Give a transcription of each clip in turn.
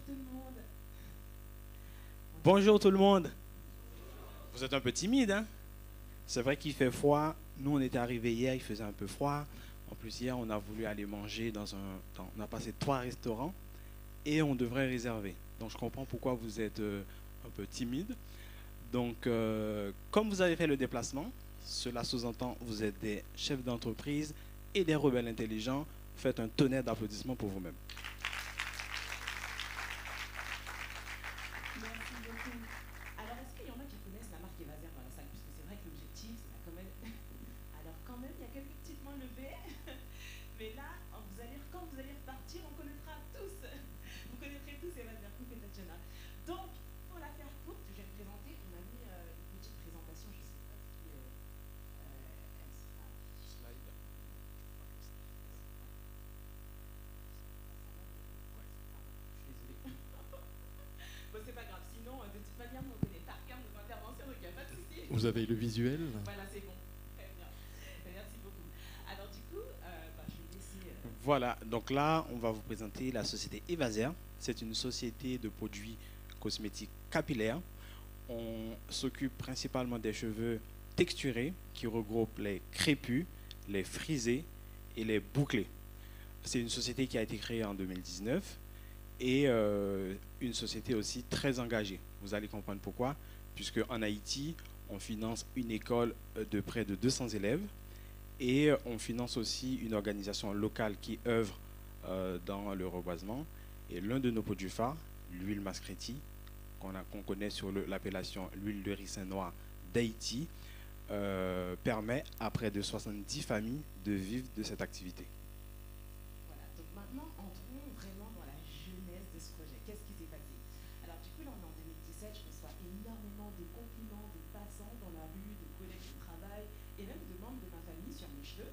tout le monde. Bonjour tout le monde. Vous êtes un peu timide, hein? C'est vrai qu'il fait froid. Nous, on était arrivés hier, il faisait un peu froid. En plus, hier, on a voulu aller manger on a passé 3 restaurants et on devrait réserver. Donc, je comprends pourquoi vous êtes un peu timide. Donc, comme vous avez fait le déplacement, cela sous-entend que vous êtes des chefs d'entreprise et des rebelles intelligents. Faites un tonnerre d'applaudissements pour vous-même. Merci beaucoup. Alors, est-ce qu'il y en a qui connaissent la marque Evaser dans la salle? Puisque c'est vrai que l'objectif, c'est la commode. Alors, quand même, il y a quelques petites mains levées. Mais là, quand vous allez repartir, on connaîtra tous. Vous connaîtrez tous Evaser, Coupe International. Donc, pour la faire courte, je vais me présenter. On a mis une petite présentation. Je ne sais pas si elle sera. Je suis désolée. Bon, c'est pas grave. Sinon, de toute manière, nous, on connaît par cœur nos interventions, donc il n'y a pas de souci. Vous avez le visuel? Voilà, c'est bon. Très bien. Merci beaucoup. Alors, du coup, je vais laisser. Voilà, donc là, on va vous présenter la société Evaser. C'est une société de produits cosmétiques capillaires. On s'occupe principalement des cheveux texturés qui regroupent les crépus, les frisés et les bouclés. C'est une société qui a été créée en 2019 et une société aussi très engagée. Vous allez comprendre pourquoi, puisque en Haïti, on finance une école de près de 200 élèves et on finance aussi une organisation locale qui œuvre dans le reboisement. Et l'un de nos produits phares, l'huile Mascretti, qu'on connaît sur l'appellation l'huile de ricin noir d'Haïti, permet à près de 70 familles de vivre de cette activité. Voilà, donc maintenant, entrons vraiment dans la jeunesse de ce projet. Qu'est-ce qui s'est passé? Alors, du coup, là, on est en 2017, je reçois énormément de compliments de passants dans la rue, de collègues de travail et même de membres de ma famille sur mes cheveux.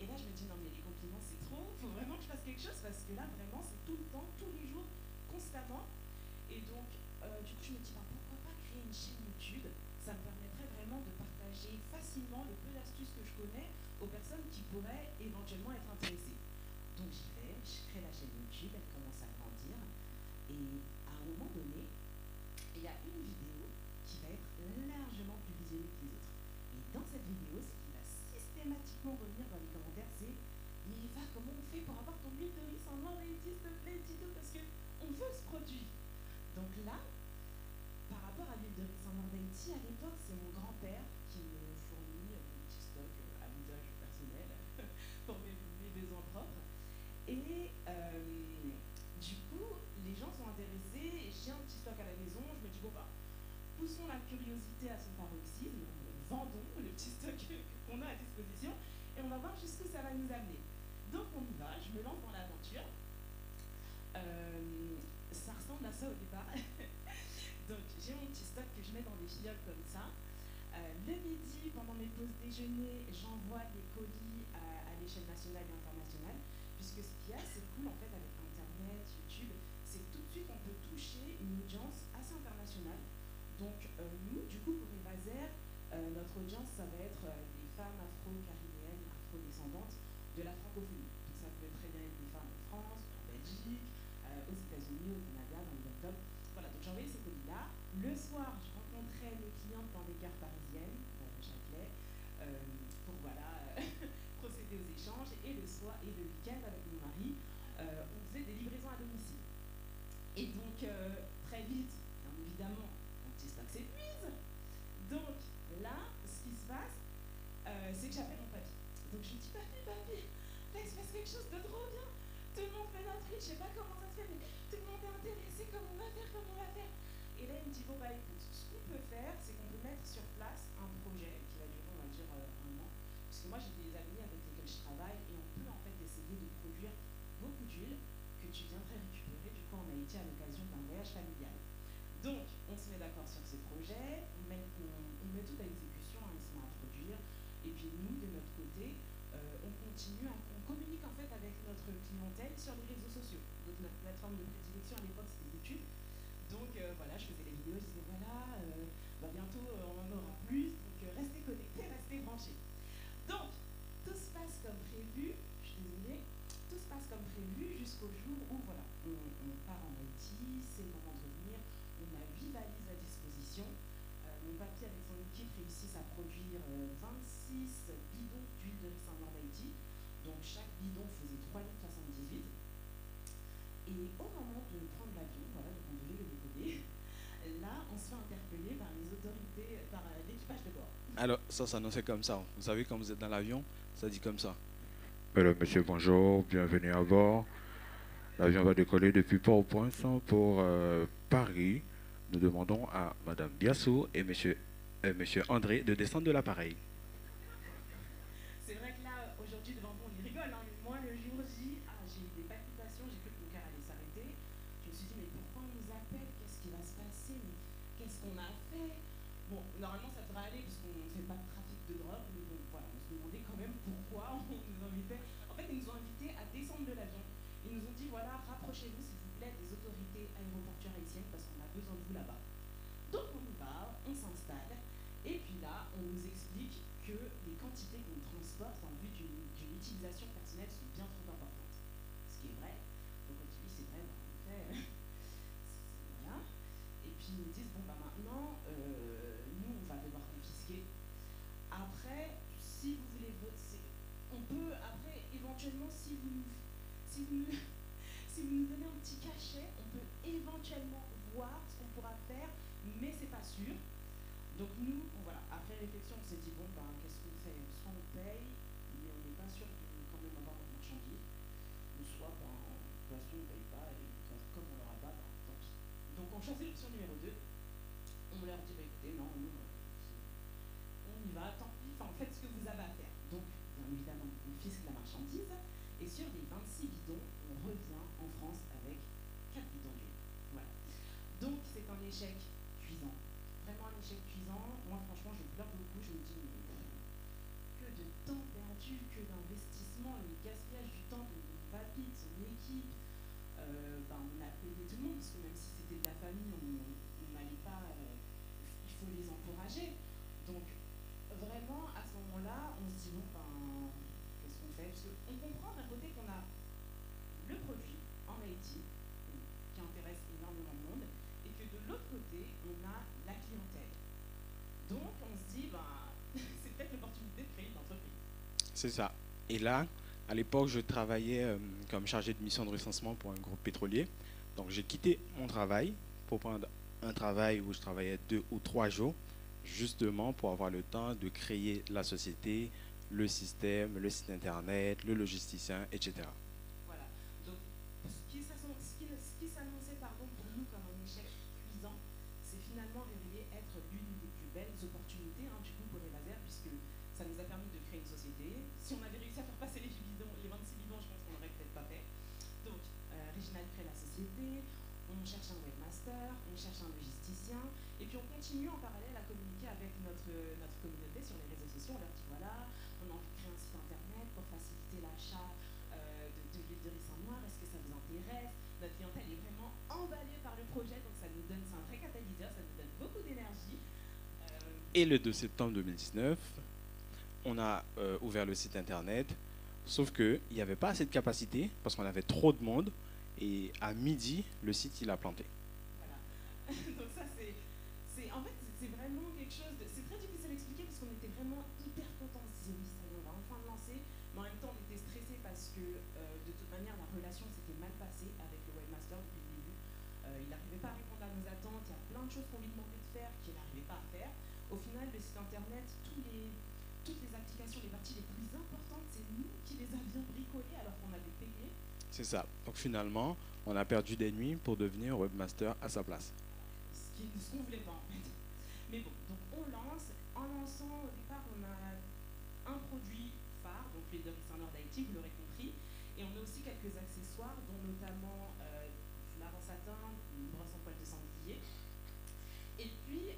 Et là, je me dis, non, mais les compliments, c'est trop, il faut vraiment que je fasse quelque chose parce que là, vraiment, c'est tout le temps, tous les jours, constamment. Et donc, du coup, je me dis, ben, pourquoi pas créer une chaîne YouTube? Ça me permettrait vraiment de partager facilement le peu d'astuces que je connais aux personnes qui pourraient éventuellement être intéressées. Donc j'y vais, je crée la chaîne YouTube, elle commence à grandir. Et à un moment donné, il y a une vidéo qui va être largement plus visionnée que les autres. Et dans cette vidéo, ce qui va systématiquement revenir dans les commentaires, c'est mais Eva, comment on fait pour avoir ton huile de riz en or et s'il te plaît, dis-nous, parce qu'on veut ce produit. Donc là, par rapport à l'huile de riz en or d'Haïti, à l'époque, c'est mon grand-père qui me fournit mon petit stock à l'usage personnel pour mes besoins propres. Et du coup, les gens sont intéressés, j'ai un petit stock à la maison, je me dis, bon bah, poussons la curiosité à son paroxysme, vendons le petit stock qu'on a à disposition, et on va voir jusqu'où ça va nous amener. Donc on y va, je me lance dans l'aventure. Ça ressemble à ça au départ. Donc j'ai mon petit stock que je mets dans des fioles comme ça. Le midi, pendant mes pauses déjeuner, j'envoie des colis à l'échelle nationale et internationale, puisque ce qu'il y a, c'est cool en fait avec Internet, YouTube, c'est que tout de suite on peut toucher une audience assez internationale. Donc nous, du coup, pour Evaser, notre audience, ça va être des femmes afro-caribéennes, afro-descendantes de la francophonie. Donc ça peut très bien être des femmes en France, en Belgique, aux États-Unis, au Canada, dans les octobre. Voilà, donc j'envoyais ces colis-là. Le soir, je rencontrais mes clientes dans des gares parisiennes, Châtelet, pour voilà, procéder aux échanges. Et le soir et le week-end, avec mon mari, on faisait des livraisons à domicile. Et donc, très vite, bien évidemment, mon petit stock s'épuise. Donc, là, ce qui se passe, c'est que j'appelle mon papy. Donc, je lui dis, papy, là, il se passe quelque chose de trop bien. Tout le monde fait notre truc, je sais pas comment ça se fait, mais tout le monde est intéressé, comment on va faire, comment on va faire. Et là, il me dit, bon, bah écoute, ce qu'on peut faire, c'est qu'on peut mettre sur place un projet qui va durer, on va dire, 1 an. Parce que moi, j'ai des amis avec lesquels je travaille et on peut en fait essayer de produire beaucoup d'huile que tu viendrais récupérer du coup en Haïti à l'occasion d'un voyage familial. Donc, on se met d'accord sur ce projet, on met tout à exécution, ils se met à produire. Et puis nous, de notre côté, on continue, on communique en fait avec notre clientèle sur les réseaux sociaux. Donc notre plateforme de prédilection à l'époque, c'était YouTube. Donc voilà, je faisais les vidéos, je disais voilà, bientôt on en aura plus, donc restez connectés, restez branchés. Donc, tout se passe comme prévu, je suis désolée, tout se passe comme prévu jusqu'au jour où voilà, on part en Haïti, on se fait interpeller par les autorités, par l'équipage de bord. Alors, ça s'annonçait comme ça. Vous savez, quand vous êtes dans l'avion, ça dit comme ça. Mesdames, Messieurs, bonjour, bienvenue à bord. L'avion va décoller depuis Port-au-Prince pour Paris. Nous demandons à Madame Biassou et Monsieur André de descendre de l'appareil. C'est vrai que là, aujourd'hui, devant vous, on y rigole, hein, mais moi, le jour J, j'ai eu des palpitations, j'ai cru que mon cœur allait s'arrêter. Je me suis dit, mais pourquoi on nous appelle? Qu'est-ce qui va se passer? Mais qu'est-ce qu'on a fait? Bon, normalement, ça devrait aller, puisqu'on ne fait pas de trafic de drogue, mais bon, voilà, on se demandait quand même pourquoi on nous invitait. En fait, ils nous ont invités à descendre de l'avion. Ils nous ont dit, voilà, rapprochez-vous, s'il vous plaît, des autorités aéroportuaires haïtiennes, parce qu'on a besoin de vous là-bas. Donc, on y va, on s'installe, et puis là, on nous explique que les quantités qu'on transporte en vue d'une utilisation personnelle sont bien trop importantes. Ce qui est vrai. Donc on dit oui, c'est vrai, en effet. Voilà. Et puis ils nous disent, bon bah maintenant, nous on va devoir confisquer. Après, si vous voulez voter, on peut, après, éventuellement, si vous nous donnez un petit cachet, on peut éventuellement voir ce qu'on pourra faire, mais c'est pas sûr. Donc nous, voilà, après réflexion, on s'est dit, bon, ben, qu'est-ce qu'on fait? Soit on paye, mais on n'est pas sûr de quand même avoir notre marchandise, ou soit, ben, de toute façon, on ne paye pas, et comme on l'aura pas, ben, tant pis. Donc on choisit l'option numéro 2, on leur dit, bah, écoutez, non, nous, on y va, tant pis, enfin, faites ce que vous avez à faire. Donc, bien évidemment, on confisque la marchandise, et sur les 26 bidons, on revient en France avec 4 bidons d'huile. Voilà. Donc, c'est un échec cuisant. Vraiment un échec cuisant. Moi, franchement, je pleure beaucoup. Je me dis, mais que de temps perdu, que d'investissement, le gaspillage du temps de mon papy, de son équipe. Ben, on a payé tout le monde, parce que même si c'était de la famille, on n'allait pas. Il faut les encourager. Donc, vraiment, à ce moment-là, on se dit, bon, ben, qu'est-ce qu'on fait? Parce qu'on comprend d'un côté qu'on a le produit en Haïti, qui intéresse énormément de monde, et que de l'autre côté, on a la clientèle. Donc, on se dit, ben, c'est peut-être l'opportunité de créer une entreprise. C'est ça. Et là, à l'époque, je travaillais comme chargé de mission de recensement pour un groupe pétrolier. Donc, j'ai quitté mon travail pour prendre un travail où je travaillais 2 ou 3 jours, justement pour avoir le temps de créer la société, le système, le site internet, le logisticien, etc. Voilà. Donc, ce qui s'annonçait pour nous comme un échec cuisant, c'est finalement révélé être l'une des plus belles opportunités du coup pour Evaser, puisque ça nous a permis de créer une société. Si on avait réussi à faire passer les 26 bidons, je pense qu'on l'aurait peut-être pas fait. Donc, Réginald crée la société, on cherche un webmaster, on cherche un logisticien, et puis on continue en parallèle à communiquer avec notre communauté sur les réseaux sociaux. On leur dit, voilà, on a envie de créer un site internet pour faciliter l'achat de l'huile de ricin noir, est-ce que ça vous intéresse? Notre clientèle est vraiment emballée par le projet, donc ça nous donne, c'est un vrai catalyseur, ça nous donne beaucoup d'énergie. Et le 2 septembre 2019, on a ouvert le site internet, sauf qu'il n'y avait pas assez de capacité parce qu'on avait trop de monde, et à midi, le site il a planté. Voilà. Donc ça en fait c'est vraiment quelque chose de, c'est très difficile à expliquer parce qu'on était vraiment hyper contents, on se disait oui ça y est, on va enfin le lancer, mais en même temps on était stressés parce que de toute manière la relation s'était mal passée avec le webmaster depuis le début. Il n'arrivait pas à répondre à nos attentes, il y a plein de choses qu'on lui demandait de faire qu'il n'arrivait pas à faire. Au final, le site internet, toutes les applications, les parties les plus importantes, c'est nous qui les avions bricolées alors qu'on avait payé. C'est ça. Donc finalement, on a perdu des nuits pour devenir webmaster à sa place. Ce qu'on ne voulait pas en fait. Mais bon, donc on lance. En lançant, au départ, on a un produit phare, donc l'huile de ricin noir d'Haïti, vous l'aurez compris. Et on a aussi quelques accessoires, dont notamment foulard en satin, une brosse en poil de sanglier. Et puis,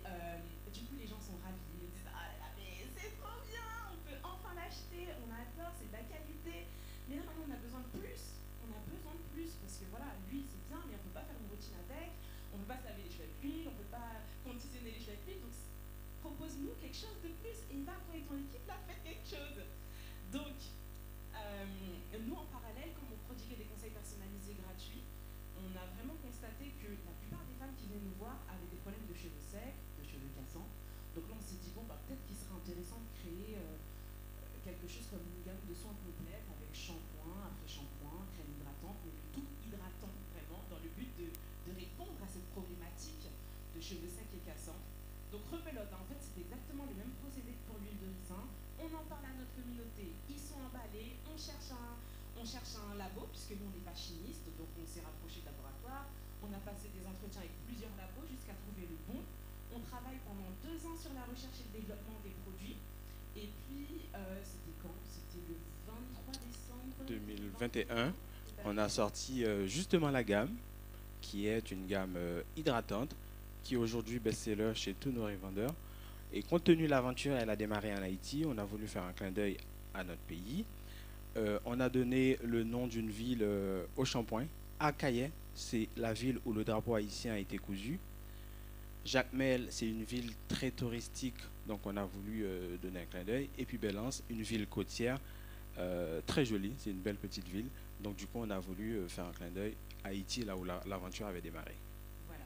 du coup, les gens sont ravis. Ils me disent, ah là là, mais c'est trop bien, on peut enfin l'acheter, on adore, c'est de la qualité. Mais là, on a besoin de plus. On a besoin de plus parce que voilà, l'huile c'est bien, mais on ne peut pas faire une routine avec, on ne peut pas se laver les cheveux avec l'huile, on ne peut pas conditionner les cheveux avec l'huile. Donc, propose-nous quelque chose de plus. Et va, toi et ton équipe, là, faites quelque chose. Donc, nous, en parallèle, comme on prodiguait des conseils personnalisés gratuits, on a vraiment constaté que la plupart des femmes qui venaient nous voir avaient des problèmes de cheveux secs, de cheveux cassants. Donc là, on s'est dit, bon, bah, peut-être qu'il serait intéressant de créer quelque chose comme une gamme de soins complète avec shampoing, après-shampoing, crème hydratante, mais le tout hydratant vraiment, dans le but de répondre à cette problématique de cheveux secs et cassants. cherche un labo, puisque nous, on n'est pas chimiste, donc on s'est rapproché de laboratoire. On a passé des entretiens avec plusieurs labos jusqu'à trouver le bon. On travaille pendant 2 ans sur la recherche et le développement des produits. Et puis, c'était quand? C'était le 23 décembre 2021. On a sorti justement la gamme, qui est une gamme hydratante, qui est aujourd'hui best-seller chez tous nos revendeurs. Et compte tenu de l'aventure, elle a démarré en Haïti. On a voulu faire un clin d'œil à notre pays. On a donné le nom d'une ville au shampoing. Akaye, c'est la ville où le drapeau haïtien a été cousu. Jacmel, c'est une ville très touristique, donc on a voulu donner un clin d'œil. Et puis Belance, une ville côtière, très jolie, c'est une belle petite ville. Donc du coup, on a voulu faire un clin d'œil à Haïti, là où l'aventure avait démarré. Voilà.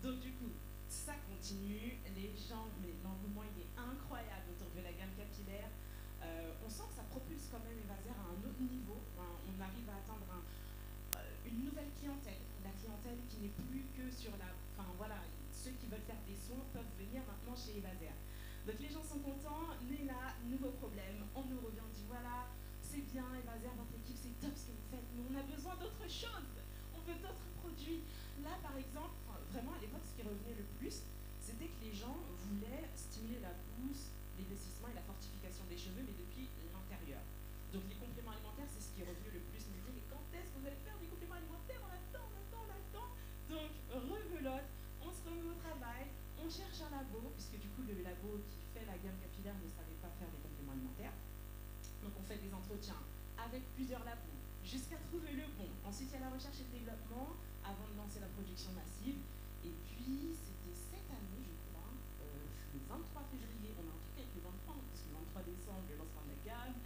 Donc du coup, ça continue. Les gens, mais l'engouement, il est incroyable autour de la gamme capillaire. On sent que ça propulse quand même Evaser à un autre niveau. On arrive à atteindre une nouvelle clientèle. La clientèle qui n'est plus que sur la... Enfin voilà, ceux qui veulent faire des soins peuvent venir maintenant chez Evaser. Donc les gens sont contents, mais là, nouveau problème. On nous revient, on dit voilà, c'est bien Evaser, votre équipe, c'est top ce que vous faites, mais on a besoin d'autre chose. On veut d'autres produits. Là, par exemple, vraiment à l'époque, ce qui revenait le plus, c'était que les gens voulaient stimuler la pousse, l'épaississement et la fortification des cheveux, mais depuis l'intérieur. Donc les compléments alimentaires, c'est ce qui est revenu le plus. Me dire, mais quand est-ce que vous allez faire des compléments alimentaires? On attend. Donc, rebelote, on se remet au travail, on cherche un labo, puisque du coup, le labo qui fait la gamme capillaire ne savait pas faire des compléments alimentaires. Donc, on fait des entretiens avec plusieurs labos jusqu'à trouver le bon. Ensuite, il y a la recherche et le développement avant de lancer la production massive. Et puis, c'était cette année, je crois, le 23 février, on a un truc avec le 23, parce que le 23 décembre, le lancement de la gamme.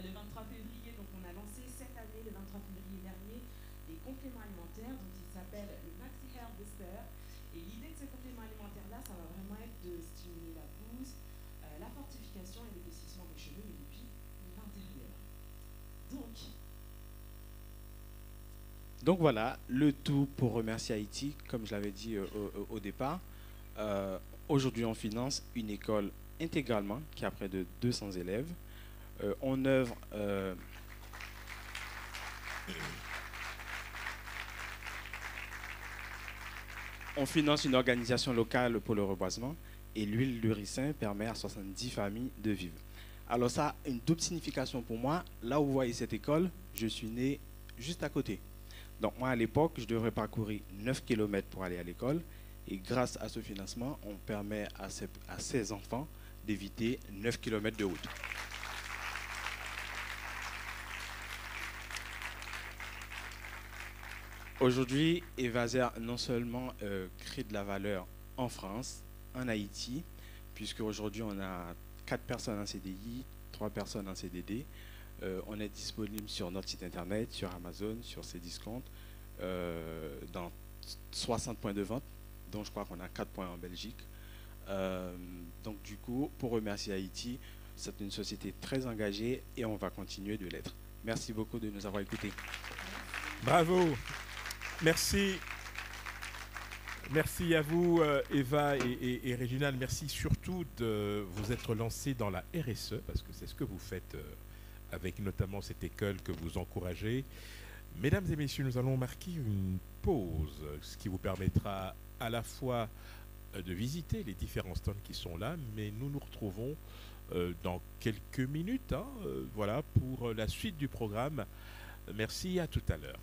Le 23 février, donc on a lancé cette année, le 23 février dernier, des compléments alimentaires, donc ils s'appellent le Maxi Hair Booster. Et l'idée de ces compléments alimentaires-là, ça va vraiment être de stimuler la pousse, la fortification et l'épaississement des cheveux, mais depuis l'intérieur. Donc voilà, le tout pour remercier Haïti, comme je l'avais dit au départ. Aujourd'hui, on finance une école intégralement qui a près de 200 élèves. On œuvre... On finance une organisation locale pour le reboisement et l'huile de ricin permet à 70 familles de vivre. Alors ça a une double signification pour moi. Là où vous voyez cette école, je suis né juste à côté. Donc moi à l'époque, je devrais parcourir 9 km pour aller à l'école et grâce à ce financement, on permet à ces enfants d'éviter 9 km de route. Aujourd'hui, Evaser non seulement crée de la valeur en France, en Haïti, puisque aujourd'hui on a 4 personnes en CDI, 3 personnes en CDD. On est disponible sur notre site internet, sur Amazon, sur Cdiscount, dans 60 points de vente, dont je crois qu'on a 4 points en Belgique. Donc du coup, pour remercier Haïti, c'est une société très engagée et on va continuer de l'être. Merci beaucoup de nous avoir écoutés. Bravo. Merci. Merci à vous, Eva et Réginald. Merci surtout de vous être lancés dans la RSE, parce que c'est ce que vous faites avec notamment cette école que vous encouragez. Mesdames et messieurs, nous allons marquer une pause, ce qui vous permettra à la fois de visiter les différents stands qui sont là, mais nous nous retrouvons dans quelques minutes, voilà, pour la suite du programme. Merci, à tout à l'heure.